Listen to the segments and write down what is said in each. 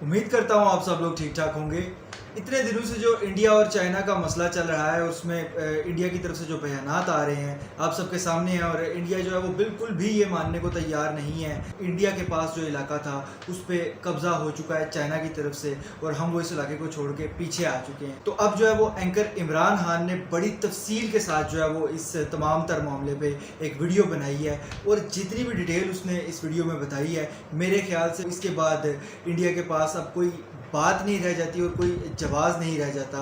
उम्मीद करता हूँ आप सब लोग ठीक ठाक होंगे। इतने दिनों से जो इंडिया और चाइना का मसला चल रहा है उसमें इंडिया की तरफ से जो बयानात आ रहे हैं आप सबके सामने हैं और इंडिया जो है वो बिल्कुल भी ये मानने को तैयार नहीं है। इंडिया के पास जो इलाका था उस पर कब्जा हो चुका है चाइना की तरफ से और हम वो इस इलाके को छोड़ के पीछे आ चुके हैं। तो अब जो है वो एंकर इमरान खान ने बड़ी तफसील के साथ जो है वो इस तमाम तर मामले पे एक वीडियो बनाई है और जितनी भी डिटेल उसने इस वीडियो में बताई है मेरे ख्याल से इसके बाद इंडिया के पास अब कोई बात नहीं रह जाती और कोई जवाब नहीं रह जाता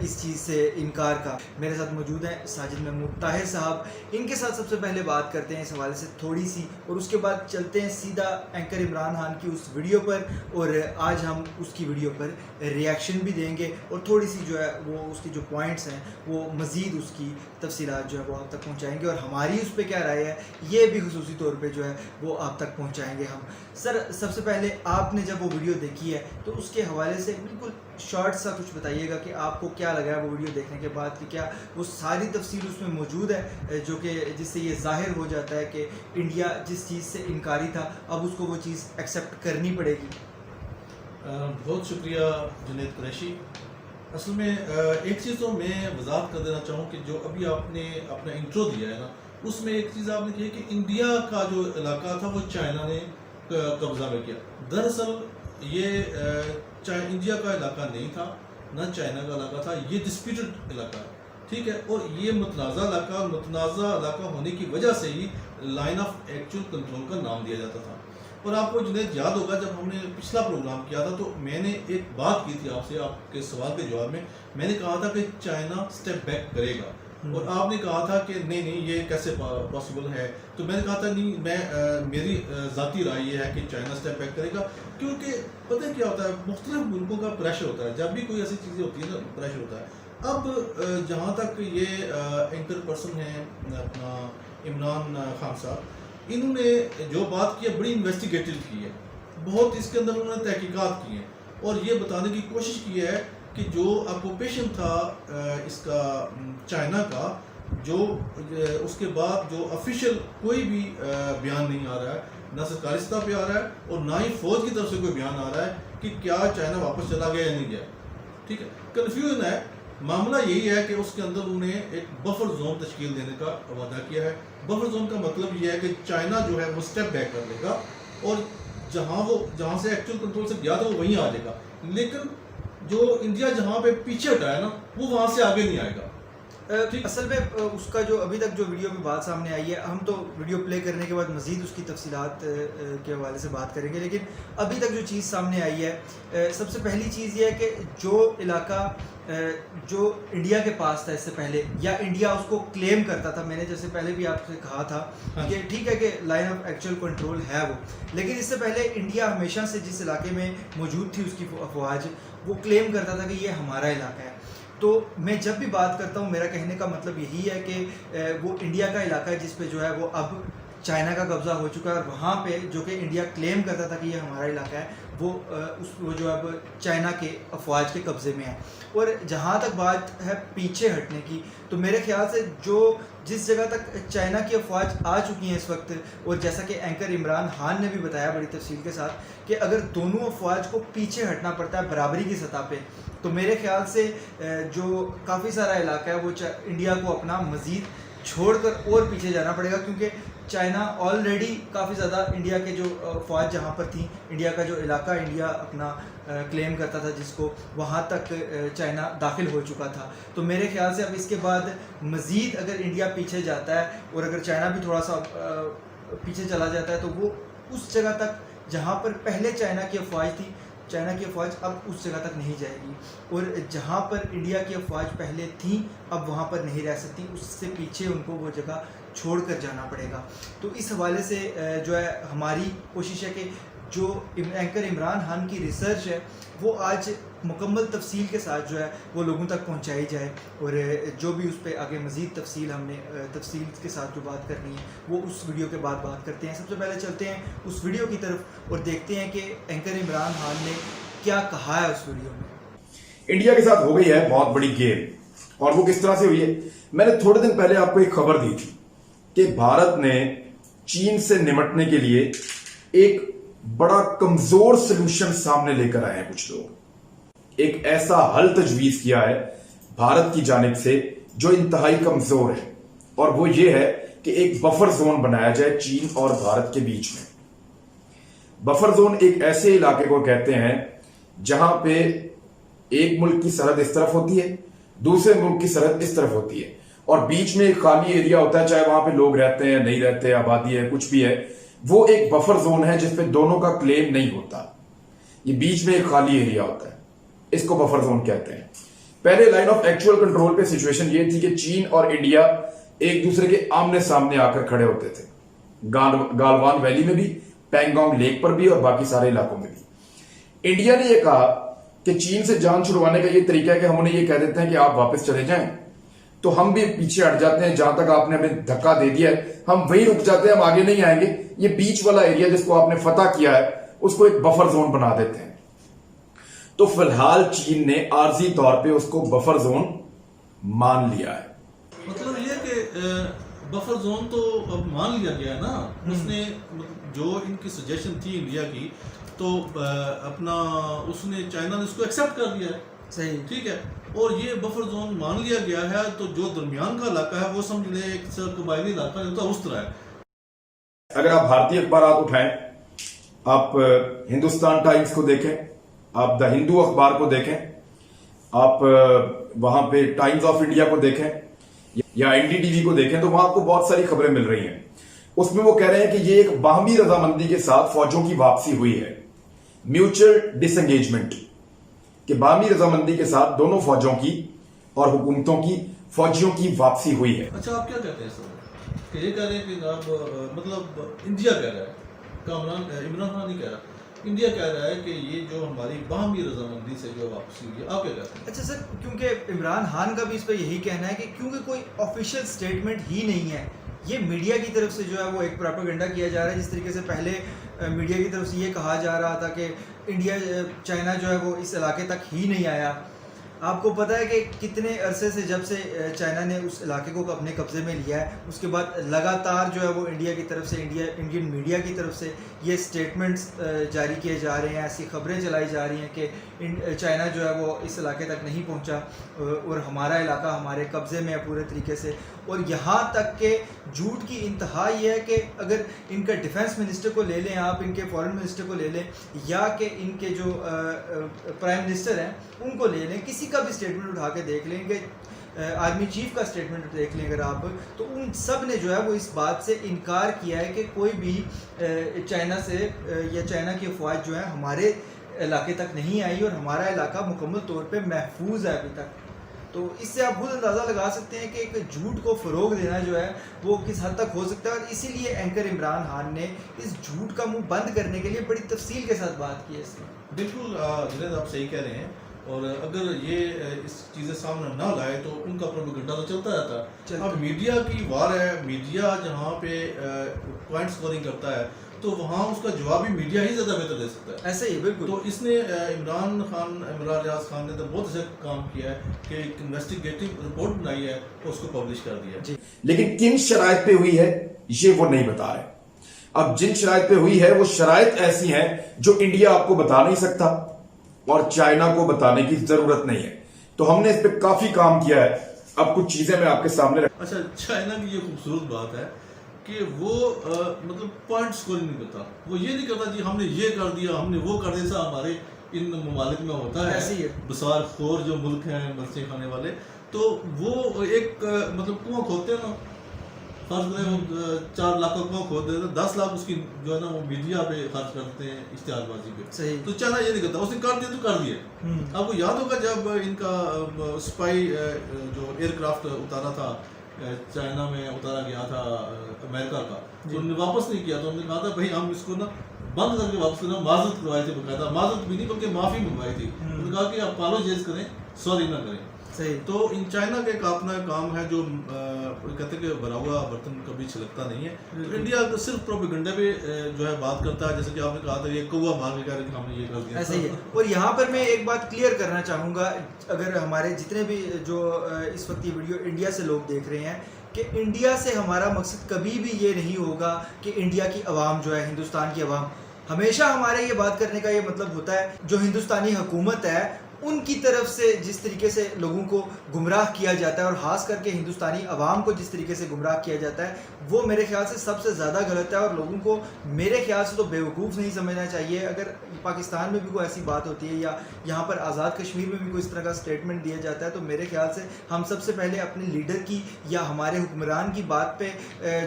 इस चीज़ से इनकार का। मेरे साथ मौजूद हैं साजिद महमूद ताहिर साहब। इनके साथ सबसे पहले बात करते हैं इस हवाले से थोड़ी सी और उसके बाद चलते हैं सीधा एंकर इमरान खान की उस वीडियो पर और आज हम उसकी वीडियो पर रिएक्शन भी देंगे और थोड़ी सी जो है वो उसकी जो पॉइंट्स हैं वो मज़ीद उसकी तफसीलात जो है वो आप तक पहुँचाएँगे और हमारी उस पर क्या राय है ये भी खुसूसी तौर पर जो है वो आप तक पहुँचाएँगे हम। सर सबसे पहले आपने जब वो वीडियो देखी है तो उसके हवाले से बिल्कुल शॉर्ट सा कुछ बताइएगा कि आपको क्या लगा है वो वीडियो देखने के बाद कि क्या वो सारी तफसील उसमें मौजूद है जो कि जिससे ये जाहिर हो जाता है कि इंडिया जिस चीज़ से इनकारी था अब उसको वो चीज़ एक्सेप्ट करनी पड़ेगी। बहुत शुक्रिया जुनैद कुरैशी। असल में एक चीज़ तो मैं वजाहत कर देना चाहूँ कि जो अभी आपने अपना इंट्रो दिया है ना उसमें एक चीज़ आपने की कि इंडिया का जो इलाका था वो चाइना ने कब्जा में किया। दरअसल ये इंडिया का इलाका नहीं था ना चाइना का इलाका था, ये डिस्प्यूटेड इलाका है, ठीक है। और ये मुतनाज़ा इलाका होने की वजह से ही लाइन ऑफ एक्चुअल कंट्रोल का नाम दिया जाता था। और आपको जुनैद याद होगा जब हमने पिछला प्रोग्राम किया था तो मैंने एक बात की थी आपसे, आपके सवाल के जवाब में मैंने कहा था कि चाइना स्टेप बैक करेगा और आपने कहा था कि नहीं ये कैसे पॉसिबल है। तो मैंने कहा था नहीं मेरी ज़ाती राय ये है कि चाइना स्टेप बैक करेगा, क्योंकि पता है क्या होता है मुख्तलिफ मुल्कों का प्रेशर होता है, जब भी कोई ऐसी चीज़ें होती है ना प्रेशर होता है। अब जहाँ तक ये एंकर पर्सन है अपना इमरान खान साहब, इन्होंने जो बात की है बड़ी इन्वेस्टिगेटिव की है, बहुत इसके अंदर उन्होंने तहकीकात की है और ये बताने की कोशिश की है कि जो ऑक्यूपेशन था इसका चाइना का, जो उसके बाद जो ऑफिशियल कोई भी बयान नहीं आ रहा है, ना सरकारी सतह पे आ रहा है और ना ही फौज की तरफ से कोई बयान आ रहा है कि क्या चाइना वापस चला गया या नहीं गया, ठीक है। कन्फ्यूजन है। मामला यही है कि उसके अंदर उन्हें एक बफर जोन तश्कील देने का वादा किया है। बफर जोन का मतलब ये है कि चाइना जो है वो स्टेप बैक कर लेगा और जहाँ से एक्चुअल कंट्रोल से गया था वो वहीं आ जाएगा, लेकिन जो इंडिया जहाँ पे पीछे हटा है ना वो वहाँ से आगे नहीं आएगा। असल में उसका जो अभी तक जो वीडियो में बात सामने आई है हम तो वीडियो प्ले करने के बाद मज़ीद उसकी तफसीलात के हवाले से बात करेंगे, लेकिन अभी तक जो चीज़ सामने आई है सबसे पहली चीज़ ये है कि जो इलाका जो इंडिया के पास था इससे पहले या इंडिया उसको क्लेम करता था, मैंने जैसे पहले भी आपसे कहा था कि ठीक है कि लाइन ऑफ एक्चुअल कंट्रोल है वो, लेकिन इससे पहले इंडिया हमेशा से जिस इलाके में मौजूद थी उसकी अफवाज वो क्लेम करता था कि ये हमारा इलाका है। तो मैं जब भी बात करता हूँ मेरा कहने का मतलब यही है कि वो इंडिया का इलाका है जिस पे जो है वो अब चाइना का कब्ज़ा हो चुका है और वहाँ पे जो कि इंडिया क्लेम करता था कि ये हमारा इलाका है वो जो अब चाइना के अफवाज के कब्ज़े में है। और जहाँ तक बात है पीछे हटने की तो मेरे ख्याल से जो जिस जगह तक चाइना की अफवाज आ चुकी हैं इस वक्त, और जैसा कि एंकर इमरान खान ने भी बताया बड़ी तफसील के साथ कि अगर दोनों अफवाज को पीछे हटना पड़ता है बराबरी की सतह पे, तो मेरे ख्याल से जो काफ़ी सारा इलाका है वो इंडिया को अपना मज़ीद छोड़कर और पीछे जाना पड़ेगा, क्योंकि चाइना ऑलरेडी काफ़ी ज़्यादा इंडिया के जो फ़ौज जहाँ पर थी, इंडिया का जो इलाका इंडिया अपना क्लेम करता था जिसको, वहाँ तक चाइना दाखिल हो चुका था। तो मेरे ख्याल से अब इसके बाद मज़ीद अगर इंडिया पीछे जाता है और अगर चाइना भी थोड़ा सा पीछे चला जाता है तो वो उस जगह तक जहाँ पर पहले चाइना की अफवाज थी, चाइना की अफवाज अब उस जगह तक नहीं जाएगी और जहाँ पर इंडिया की अफवाज पहले थी अब वहाँ पर नहीं रह सकती, उससे पीछे उनको वो जगह छोड़कर जाना पड़ेगा। तो इस हवाले से जो है हमारी कोशिश है कि जो एंकर इमरान खान की रिसर्च है वो आज मुकम्मल तफसील के साथ जो है वो लोगों तक पहुंचाई जाए और जो भी उस पर आगे मज़ीद तफसील हमने तफसील के साथ जो बात करनी है वो उस वीडियो के बाद बात करते हैं। सबसे पहले चलते हैं उस वीडियो की तरफ और देखते हैं कि एंकर इमरान खान ने क्या कहा है उस वीडियो में। इंडिया के साथ हो गई है बहुत बड़ी गेम और वो किस तरह से हुई है। मैंने थोड़े दिन पहले आपको एक खबर दी थी कि भारत ने चीन से निपटने के लिए एक बड़ा कमजोर सोल्यूशन सामने लेकर आए हैं कुछ लोग। एक ऐसा हल तजवीज किया है भारत की जानिब से जो इंतहाई कमजोर है, और वो ये है कि एक बफर जोन बनाया जाए चीन और भारत के बीच में। बफर जोन एक ऐसे इलाके को कहते हैं जहां पे एक मुल्क की सरहद इस तरफ होती है, दूसरे मुल्क की सरहद इस तरफ होती है, और बीच में एक खाली एरिया होता है, चाहे वहां पे लोग रहते हैं नहीं रहते, आबादी है कुछ भी है, वो एक बफर जोन है जिसपे दोनों का क्लेम नहीं होता। ये बीच में एक खाली एरिया होता है, इसको बफर जोन कहते हैं। पहले लाइन ऑफ एक्चुअल कंट्रोल पे सिचुएशन ये थी कि चीन और इंडिया एक दूसरे के आमने सामने आकर खड़े होते थे, गालवान वैली में भी, पैंगोंग लेक पर भी, और बाकी सारे इलाकों में भी। इंडिया ने यह कहा कि चीन से जान छुड़वाने का यह तरीका है कि हम उन्हें यह कह देते हैं कि आप वापस चले जाएं, तो हम भी पीछे हट जाते हैं, जहां तक आपने हमें धक्का दे दिया है हम वहीं रुक जाते हैं, हम आगे नहीं आएंगे। ये बीच वाला एरिया जिसको आपने फतह किया है उसको एक बफर जोन बना देते हैं। तो फिलहाल चीन ने आर्जी तौर पे उसको बफर जोन मान लिया है। मतलब ये कि बफर जोन तो अब मान लिया गया है ना, उसने जो इनकी सजेशन थी इंडिया की, तो अपना उसने चाइना ने उसको एक्सेप्ट कर लिया है, सही, ठीक है, और ये बफर जोन मान लिया गया है। तो जो दरमियान का इलाका है वो समझ ले एक कबायली इलाका जो था उस तरह है। अगर आप भारतीय अखबार उठाएं, आप हिंदुस्तान टाइम्स को देखें, आप द हिंदू अखबार को देखें, आप वहां पे टाइम्स ऑफ इंडिया को देखें या एनडीटीवी को देखें, तो वहां आपको बहुत सारी खबरें मिल रही हैं। उसमें वो कह रहे हैं कि ये एक बाहमी रजामंदी के साथ फौजों की वापसी हुई है, म्यूचुअल डिसएंगेजमेंट, कि बाहमी रजामंदी के साथ दोनों फौजों की और हुकूमतों की फौजियों की वापसी हुई है। अच्छा, आप क्या कहते हैं सर? कि ये कह रहे हैं कि आप मतलब इंडिया कह रहा है, इमरान खान नहीं कह रहा, इंडिया कह रहा है कि ये जो हमारी बाहमी रजामंदी से जो वापसी हुई है, आप क्या कहते हैं? अच्छा सर, क्योंकि इमरान खान का भी इस पर यही कहना है कि क्योंकि कोई ऑफिशियल स्टेटमेंट ही नहीं है, ये मीडिया की तरफ से जो है वो एक प्रोपेगेंडा किया जा रहा है। जिस तरीके से पहले मीडिया की तरफ से ये कहा जा रहा था कि इंडिया चाइना जो है वो इस इलाके तक ही नहीं आया। आपको पता है कि कितने अरसे से जब से चाइना ने उस इलाके को अपने कब्जे में लिया है, उसके बाद लगातार जो है वो इंडिया की तरफ से, इंडियन मीडिया की तरफ से ये स्टेटमेंट्स जारी किए जा रहे हैं, ऐसी खबरें चलाई जा रही हैं कि चाइना जो है वो इस इलाके तक नहीं पहुंचा और हमारा इलाका हमारे कब्जे में है पूरे तरीके से। और यहाँ तक के झूठ की इंतहा ये है कि अगर इनका डिफेंस मिनिस्टर को ले लें आप, इनके फॉरेन मिनिस्टर को ले लें, या कि इनके जो प्राइम मिनिस्टर हैं उनको ले लें, किसी का भी स्टेटमेंट उठा के देख लेंगे, आर्मी चीफ का स्टेटमेंट देख लें अगर आप, तो उन सब ने जो है वो इस बात से इनकार किया है कि कोई भी चाइना से या चाइना की अफवाज जो है हमारे इलाके तक नहीं आई और हमारा इलाका मुकम्मल तौर पे महफूज है अभी तक। तो इससे आप खुद अंदाज़ा लगा सकते हैं कि एक झूठ को फ़रोग देना जो है वो किस हद तक हो सकता है। और इसीलिए एंकर इमरान खान ने इस झूठ का मुंह बंद करने के लिए बड़ी तफसील के साथ बात की है इसमें। बिल्कुल जुनैद, आप सही कह रहे हैं, और अगर ये इस चीज़ें सामने ना लाए तो उनका प्रोपेगेंडा तो चलता रहता है। अब मीडिया की वार है, मीडिया जहाँ पे पॉइंट स्कोरिंग करता है तो वहाँ उसका जवाब भी मीडिया ही ज़्यादा बेहतर दे सकता है। ऐसे ही बिल्कुल। तो इसने इमरान रियाज खान ने तो बहुत अच्छा काम किया है कि एक इन्वेस्टिगेटिव रिपोर्ट बनाई है और उसको पब्लिश कर दिया है। लेकिन किन शराइत पे हुई है ये वो नहीं बता रहे। अब जिन शराइत पे हुई है वो शराइत ऐसी हैं जो इंडिया आपको बता नहीं सकता और चाइना को बताने की जरूरत नहीं है। तो हमने इस पे काफी काम किया है। अब कुछ चीजें मैं आपके सामने अच्छा, चाइना की ये खूबसूरत बात है कि वो मतलब पॉइंट स्कोरिंग नहीं करता। वो ये नहीं करता जी हमने ये कर दिया, हमने वो कर दिया। हमारे इन ममालिक में होता है, ऐसे ही है। बसार खोर जो मुल्क हैं मरचे खाने वाले, तो वो एक मतलब कुआं खोदते हैं ना, फर्ज करें वो 4 लाख का कुआं खोद देते हैं, 10 लाख उसकी जो है ना वो मीडिया पे खर्च करते हैं इश्तिहारबाजी पे। सही। तो चाइना ये नहीं करता, उसने कर दिया तो कर दिया। आपको याद होगा जब इनका स्पाई जो एयरक्राफ्ट उतारा था चाइना में उतारा गया था अमेरिका का, तो उन्होंने वापस नहीं किया। तो उन्होंने कहा था भाई हम इसको ना बंद करके वापस करना, माजरत करवाई थी, बकायदा माजरत भी नहीं बल्कि माफ़ी मंगवाई थी। उन्होंने कहा कि अपोलोजाइज करें, सॉरी ना करें। सही। तो इन चाइना का एक अपना काम है जो कहते हैं कि भरा हुआ बर्तन कभी छिलकता नहीं है। तो इंडिया तो सिर्फ प्रोपेगेंडा पे जो है बात करता है, जैसे कि आपने कहा था ये कौवा मार के कह रहे थे हमने ये कर दिया। ऐसे ही है। और यहाँ पर मैं एक बात क्लियर करना चाहूँगा, अगर हमारे जितने भी जो इस वक्त ये वीडियो इंडिया से लोग देख रहे हैं, कि इंडिया से हमारा मकसद कभी भी ये नहीं होगा कि इंडिया की आवाम जो है, हिंदुस्तान की आवाम हमेशा हमारे ये बात करने का ये मतलब होता है जो हिंदुस्तानी हुकूमत है उनकी तरफ से जिस तरीके से लोगों को गुमराह किया जाता है और ख़ास करके हिंदुस्तानी अवाम को जिस तरीके से गुमराह किया जाता है वो मेरे ख्याल से सबसे ज़्यादा गलत है और लोगों को मेरे ख्याल से तो बेवकूफ़ नहीं समझना चाहिए। अगर पाकिस्तान में भी कोई ऐसी बात होती है या यहाँ पर आज़ाद कश्मीर में भी कोई इस तरह का स्टेटमेंट दिया जाता है तो मेरे ख्याल से हम सबसे पहले अपने लीडर की या हमारे हुक्मरान की बात पे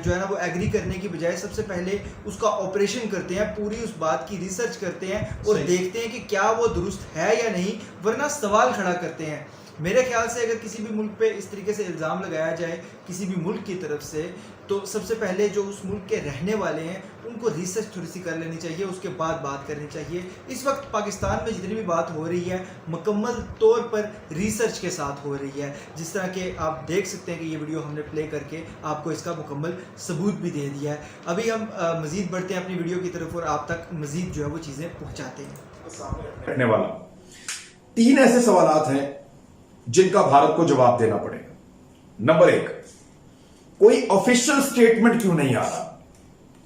जो है ना वो एग्री करने की बजाय सबसे पहले उसका ऑपरेशन करते हैं, पूरी उस बात की रिसर्च करते हैं और देखते हैं कि क्या वो दुरुस्त है या नहीं, वरना सवाल खड़ा करते हैं। मेरे ख्याल से अगर किसी भी मुल्क पे इस तरीके से इल्ज़ाम लगाया जाए किसी भी मुल्क की तरफ से तो सबसे पहले जो उस मुल्क के रहने वाले हैं उनको रिसर्च थोड़ी सी कर लेनी चाहिए, उसके बाद बात करनी चाहिए। इस वक्त पाकिस्तान में जितनी भी बात हो रही है मुकम्मल तौर पर रिसर्च के साथ हो रही है, जिस तरह के आप देख सकते हैं कि ये वीडियो हमने प्ले करके आपको इसका मुकम्मल सबूत भी दे दिया है। अभी हम मज़ीद बढ़ते हैं अपनी वीडियो की तरफ और आप तक मज़ीद जो है वो चीज़ें पहुँचाते हैं। रखने वाला 3 ऐसे सवालात हैं जिनका भारत को जवाब देना पड़ेगा। नंबर 1, कोई ऑफिशियल स्टेटमेंट क्यों नहीं आ रहा?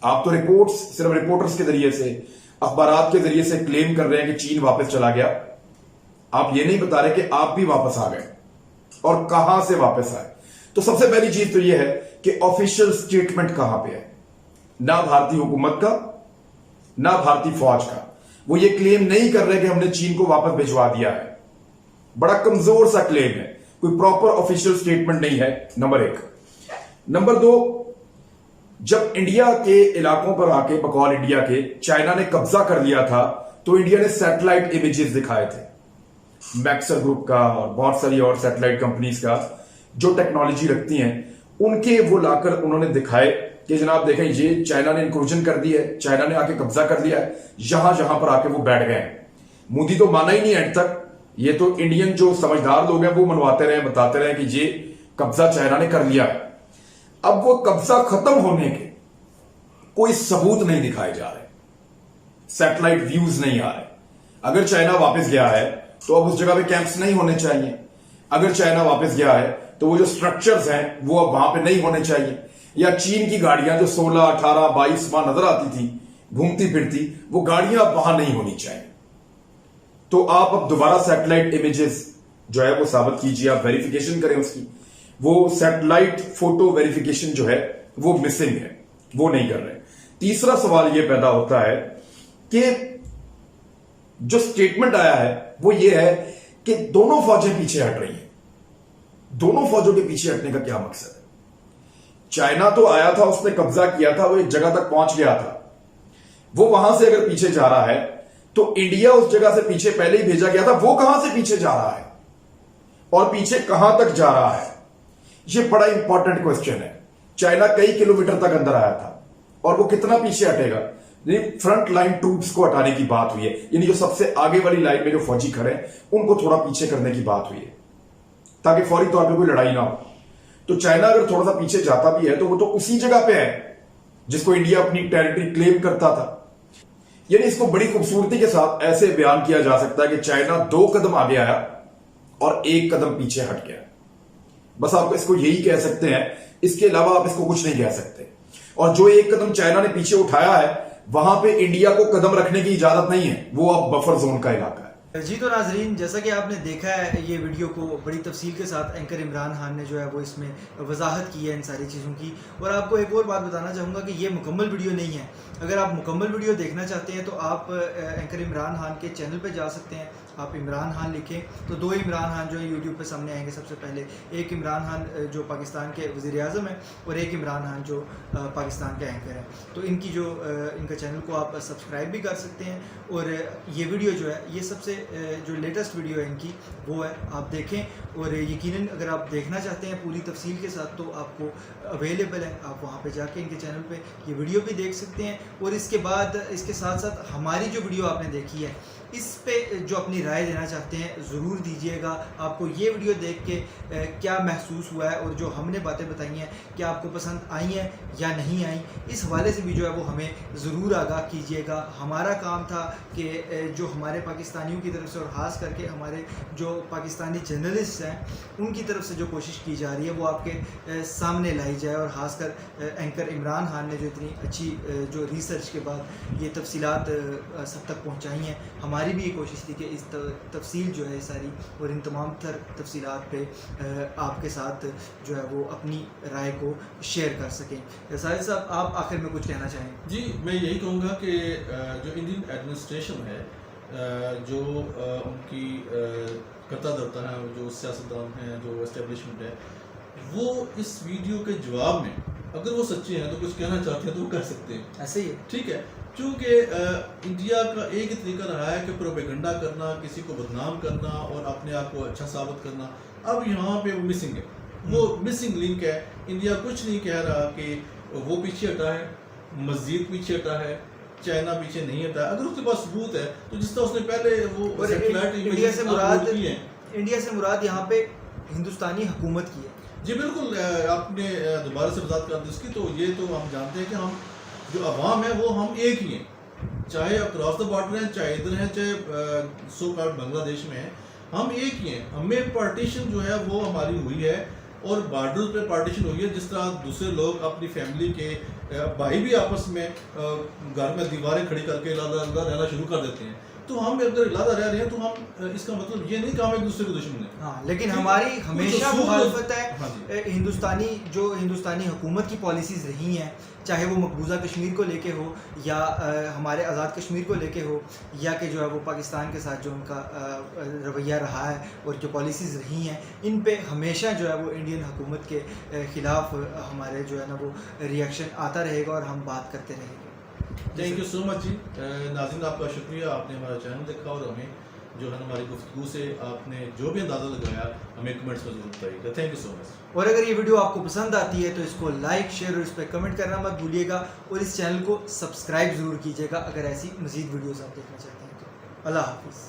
आप तो रिपोर्ट्स सिर्फ रिपोर्टर्स के जरिए से, अखबारात के जरिए से क्लेम कर रहे हैं कि चीन वापस चला गया। आप ये नहीं बता रहे कि आप भी वापस आ गए और कहां से वापस आए। तो सबसे पहली चीज तो यह है कि ऑफिशियल स्टेटमेंट कहां पे है? ना भारतीय हुकूमत का ना भारतीय फौज का। वो ये क्लेम नहीं कर रहे कि हमने चीन को वापस भिजवा दिया है। बड़ा कमजोर सा क्लेम है, कोई प्रॉपर ऑफिशियल स्टेटमेंट नहीं है। नंबर 1। नंबर 2, जब इंडिया के इलाकों पर आके बकौल इंडिया के चाइना ने कब्जा कर लिया था तो इंडिया ने सैटेलाइट इमेजेस दिखाए थे, मैक्सर ग्रुप का और बहुत सारी और सैटेलाइट कंपनीज का जो टेक्नोलॉजी रखती हैं उनके वो लाकर उन्होंने दिखाए कि जनाब देखें ये चाइना ने इंक्लूजन कर दी है, चाइना ने आके कब्जा कर लिया है, जहां जहां पर आके वो बैठ गए। मोदी तो माना ही नहीं एंड तक, ये तो इंडियन जो समझदार लोग हैं वो मनवाते रहे, बताते रहे कि ये कब्जा चाइना ने कर लिया है। अब वो कब्जा खत्म होने के कोई सबूत नहीं दिखाए जा रहे, सैटेलाइट व्यूज नहीं आ रहे। अगर चाइना वापस गया है तो अब उस जगह पे कैंप्स नहीं होने चाहिए। अगर चाइना वापस गया है तो वो जो स्ट्रक्चर्स हैं वो अब वहां पे नहीं होने चाहिए। या चीन की गाड़ियां जो 16, 18, 22 माह नजर आती थी घूमती फिरती, वो गाड़ियां अब वहां नहीं होनी चाहिए। तो आप अब दोबारा सैटेलाइट इमेजेस जो है वो साबित कीजिए, आप वेरिफिकेशन करें उसकी। वो सैटेलाइट फोटो वेरिफिकेशन जो है वो मिसिंग है, वो नहीं कर रहे। तीसरा सवाल यह पैदा होता है कि जो स्टेटमेंट आया है वो ये है कि दोनों फौजें पीछे हट रही हैं। दोनों फौजों के पीछे हटने का क्या मकसद है? चाइना तो आया था, उसने कब्जा किया था, वो एक जगह तक पहुंच गया था। वो वहां से अगर पीछे जा रहा है तो इंडिया उस जगह से पीछे पहले ही भेजा गया था, वो कहां से पीछे जा रहा है और पीछे कहां तक जा रहा है? ये बड़ा इंपॉर्टेंट क्वेश्चन है। चाइना कई किलोमीटर तक अंदर आया था और वो कितना पीछे हटेगा? फ्रंट लाइन ट्रूप्स को हटाने की बात हुई है, यानी जो सबसे आगे वाली लाइन में जो फौजी खड़े हैं उनको थोड़ा पीछे करने की बात हुई है ताकि फौरी तौर पर कोई लड़ाई ना हो। तो चाइना अगर थोड़ा सा पीछे जाता भी है तो वो तो उसी जगह पे है जिसको इंडिया अपनी टेरिटरी क्लेम करता था। यानी इसको बड़ी खूबसूरती के साथ ऐसे बयान किया जा सकता है कि चाइना 2 कदम आगे आया और 1 कदम पीछे हट गया। बस आप इसको यही कह सकते हैं, इसके अलावा आप इसको कुछ नहीं कह सकते। और जो 1 कदम चाइना ने पीछे उठाया है वहां पे इंडिया को कदम रखने की इजाजत नहीं है, वो अब बफर जोन का इलाका है। जी तो नाजरीन, जैसा कि आपने देखा है ये वीडियो को बड़ी तफसील के साथ एंकर इमरान खान ने जो है वो इसमें वजाहत की है इन सारी चीज़ों की। और आपको एक और बात बताना चाहूँगा कि ये मुकम्मल वीडियो नहीं है। अगर आप मुकम्मल वीडियो देखना चाहते हैं तो आप एंकर इमरान खान के चैनल पे जा सकते हैं। आप इमरान खान लिखें तो 2 इमरान खान जो है यूट्यूब पे सामने आएंगे। सबसे पहले एक इमरान खान जो पाकिस्तान के वज़ीर आज़म है और एक इमरान खान जो पाकिस्तान के एंकर है। तो इनकी जो इनका चैनल को आप सब्सक्राइब भी कर सकते हैं। और ये वीडियो जो है ये सबसे जो लेटेस्ट वीडियो है इनकी वो है, आप देखें। और यकीनन अगर आप देखना चाहते हैं पूरी तफसील के साथ तो आपको अवेलेबल है, आप वहाँ पे जाके इनके चैनल पे ये वीडियो भी देख सकते हैं। और इसके बाद इसके साथ साथ हमारी जो वीडियो आपने देखी है इस पे जो अपनी राय देना चाहते हैं ज़रूर दीजिएगा। आपको ये वीडियो देख के क्या महसूस हुआ है और जो हमने बातें बताई हैं क्या आपको पसंद आई हैं या नहीं आई, इस हवाले से भी जो है वो हमें ज़रूर आगाह कीजिएगा। हमारा काम था कि जो हमारे पाकिस्तानियों की तरफ से और ख़ास करके हमारे जो पाकिस्तानी जर्नलिस्ट हैं उनकी तरफ से जो कोशिश की जा रही है वो आपके सामने लाई जाए, और ख़ासकर एंकर इमरान खान ने जो इतनी अच्छी जो रिसर्च के बाद ये तफसीलात सब तक पहुंचाई हैं, हमारी भी ये कोशिश थी कि इस तफसील जो है सारी और इन तमाम तर तफसीलात पे आपके साथ जो है वो अपनी राय को शेयर कर सकें। साहिद साहब, आप आखिर में कुछ कहना चाहें? जी, मैं यही कहूँगा कि जो इंडियन एडमिनिस्ट्रेशन है, जो उनकी करता धरता है, जो सियासतदान हैं, जो इस्टेब्लिशमेंट है, वो इस वीडियो के जवाब में अगर वो सच्चे हैं तो कुछ कहना चाहते हैं तो वो कह सकते हैं। ऐसे ही है, ठीक है, क्योंकि इंडिया का एक ही तरीका रहा है कि प्रोपेगेंडा करना, किसी को बदनाम करना और अपने आप को अच्छा साबित करना। अब यहाँ पे वो मिसिंग है, वो मिसिंग लिंक है। इंडिया कुछ नहीं कह रहा कि वो पीछे हटा है, मस्जिद पीछे हटा है, चाइना पीछे नहीं हटा। अगर उसके पास सबूत है तो जिस तरह उसने पहले वो इंडिया से मुराद यहाँ पे हिंदुस्तानी हुकूमत की है। जी बिल्कुल, आपने दोबारा से वजाहत कर दी उसकी। तो ये तो हम जानते हैं कि हम जो अवाम है वो हम एक ही हैं, चाहे अक्रॉस द बॉर्डर हैं, चाहे इधर हैं, चाहे सो कॉल्ड बांग्लादेश में हैं, हम एक ही हैं। हमें पार्टीशन जो है वो हमारी हुई है और बॉर्डर पे पार्टीशन हुई है। जिस तरह दूसरे लोग अपनी फैमिली के भाई भी आपस में घर में दीवारें खड़ी करके अलग रहना शुरू कर देते हैं, तो हम अगर अलग रह रहे हैं तो हम इसका मतलब ये नहीं कि हम एक दूसरे के दुश्मन हैं। हाँ, लेकिन हमारी हमेशा मुखालफत है। हाँ जी। हिंदुस्तानी हुकूमत की पॉलिसीज़ रही हैं, चाहे वो मकबूजा कश्मीर को लेके हो या हमारे आज़ाद कश्मीर को लेके हो, या कि जो है वो पाकिस्तान के साथ जो उनका रवैया रहा है और जो पॉलिसीज़ रही हैं, इन पे हमेशा जो है वो इंडियन हुकूमत के ख़िलाफ़ हमारे जो है ना वो रिएक्शन आता रहेगा और हम बात करते रहेंगे। थैंक यू सो मच जी। नाज़रीन, आपका शुक्रिया, आपने हमारा चैनल देखा और हमें जो है हमारी गुफ्तगू से आपने जो भी अंदाज़ा लगाया हमें कमेंट्स में जरूर बताइएगा। Thank you so much. और अगर ये वीडियो आपको पसंद आती है तो इसको लाइक, शेयर और इस पर कमेंट करना मत भूलिएगा, और इस चैनल को सब्सक्राइब ज़रूर कीजिएगा अगर ऐसी मज़ीद वीडियोज़ आप देखना चाहते हैं तो। अल्लाह हाफिज़।